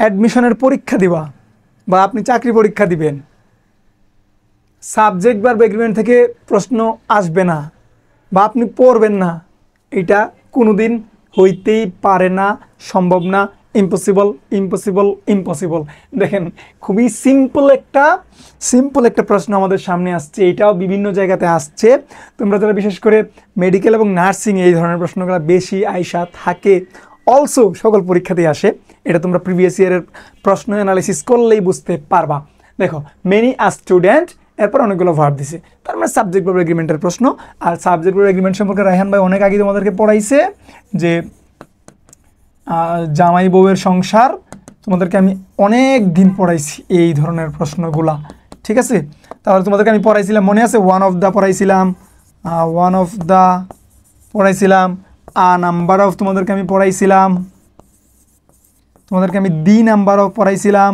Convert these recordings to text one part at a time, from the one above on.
অ্যাডমিশনের পরীক্ষা দিবা বা আপনি চাকরি পরীক্ষা দিবেন, সাবজেক্ট ভার্ব এগ্রিমেন্ট থেকে প্রশ্ন আসবে না বা আপনি পড়বেন না, এটা কোনোদিন হইতেই পারে না, সম্ভব না, ইম্পসিবল ইম্পসিবল ইম্পসিবল। দেখেন খুবই সিম্পল একটা প্রশ্ন আমাদের সামনে আসছে, এটাও বিভিন্ন জায়গাতে আসছে। তোমরা যারা বিশেষ করে মেডিকেল এবং নার্সিং এই ধরনের প্রশ্নগুলো বেশি আইসা থাকে, অলসো সকল পরীক্ষাতেই আসে, এটা তোমরা প্রিভিয়াস ইয়ারের প্রশ্ন অ্যানালাইসিস করলেই বুঝতে পারবা। দেখো মেনি আ স্টুডেন্ট, এরপর অনেকগুলো ভার্ব দিছে, তার মানে সাবজেক্ট ভার্ব এগ্রিমেন্টের প্রশ্ন। আর সাবজেক্ট ভার্ব এগ্রিমেন্ট সম্পর্কে রায়হান ভাই অনেক আগে তোমাদেরকে পড়াইছে যে জামাই বউয়ের সংসার, তোমাদেরকে আমি অনেক দিন পড়াইছি এই ধরনের প্রশ্নগুলা, ঠিক আছে? তাহলে তোমাদেরকে আমি পড়াইছিলাম, মনে আছে? ওয়ান অফ দ্য পড়াইছিলাম, নাম্বার অফ তোমাদেরকে আমি পড়াইছিলাম, তোমাদেরকে আমি দি নাম্বার অফ পড়াইছিলাম,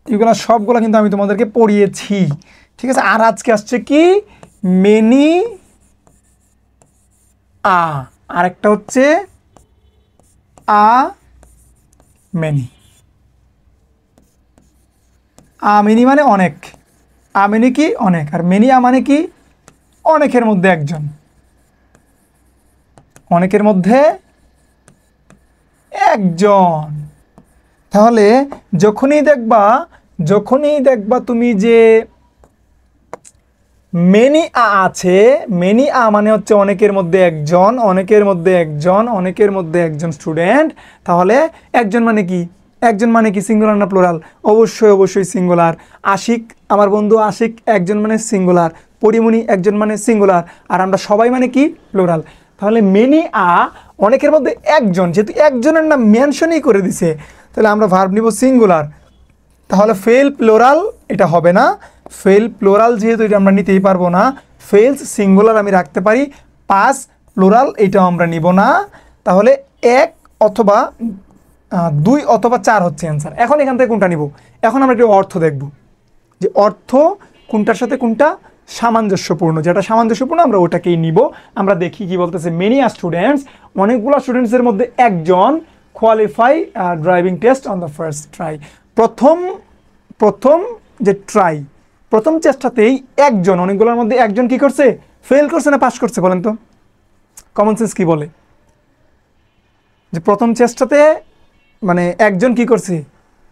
এগুলো সবগুলো কিন্তু আমি তোমাদেরকে পড়িয়েছি, ঠিক আছে? আর আজকে আসছে কি মেনি আরেকটা হচ্ছে মেনি। মেনি মানে অনেক, মেনি কি অনেক, আর মেনি মানে কি অনেকের মধ্যে একজন, অনেকের মধ্যে একজন। তাহলে যখনই দেখবা তুমি যে মেনি আছে, মেনি মানে হচ্ছে অনেকের মধ্যে একজন, অনেকের মধ্যে একজন, অনেকের মধ্যে একজন স্টুডেন্ট, তাহলে একজন মানে কি, একজন মানে কি সিঙ্গুলার না প্লুরাল? অবশ্যই সিঙ্গুলার। আশিক, আমার বন্ধু আশিক একজন মানে সিঙ্গুলার, পরিমণি একজন মানে সিঙ্গুলার, আর আমরা সবাই মানে কি প্লুরাল। তাহলে মেনি অনেকের মধ্যে একজন, যেহেতু একজনের নাম মেনশনই করে দিছে, তাহলে আমরা ভার্ব নিব সিঙ্গুলার। তাহলে ফেল প্লুরাল এটা হবে না, ফেল প্লুরাল যেহেতু এটা আমরা নিতেই পারবো না, ফেলস সিঙ্গুলার আমি রাখতে পারি, পাস প্লুরাল এটাও আমরা নিব না। তাহলে এক অথবা দুই অথবা চার হচ্ছে অ্যান্সার। এখন এখান থেকে কোনটা নিব? এখন আমরা একটু অর্থ দেখব যে অর্থ কোনটার সাথে কোনটা সামঞ্জস্যপূর্ণ, যেটা সামঞ্জস্যপূর্ণ আমরা ওটাকেই নিব। আমরা দেখি কি বলতেছে। মেনি আর স্টুডেন্টস, অনেকগুলো স্টুডেন্টসের মধ্যে একজন qualify driving test on the first try, প্রথম যে ট্রাই, প্রথম চেষ্টাতেই একজন, অনেকগুলোর মধ্যে একজন কি করছে? ফেল করছে না পাস করছে? বলেন তো, কমন সেন্স কি বলে? যে প্রথম চেষ্টাতে মানে একজন কি করছে?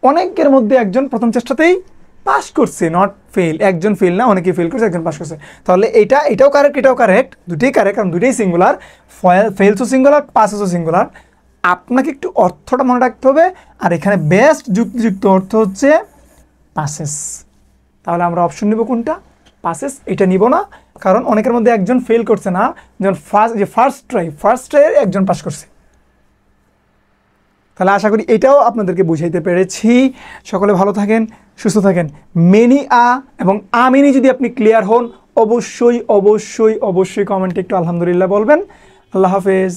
অনেকের মধ্যে একজন প্রথম চেষ্টাতেই পাস করছে, নট ফেল। একজন ফেল না, অনেকেই ফেল করছে, একজন পাস করছে। তাহলে এটাও কারেক্ট, দুটোই কারেক্ট, কারণ দুটোই সিঙ্গুলার, ফেলসও সিঙ্গুলার, পাসও সিঙ্গুলার। আপনাকে একটু অর্থটা মনে রাখতে হবে, আর এখানে বেস্ট যুক্তিযুক্ত অর্থ হচ্ছে পাসেস। তাহলে আমরা অপশন নিব কোনটা? পাসেস। এটা নিব না, কারণ অনেকের মধ্যে একজন ফেল করছে না, যেমন ফার্স্ট ট্রাই একজন পাস করছে। তাহলে আশা করি এটাও আপনাদেরকে বুঝাইতে পেরেছি। সকলে ভালো থাকেন, সুস্থ থাকেন। মেনি এবং মেনি যদি আপনি ক্লিয়ার হন, অবশ্যই কমেন্টে একটু আলহামদুলিল্লাহ বলবেন। আল্লাহ হাফেজ।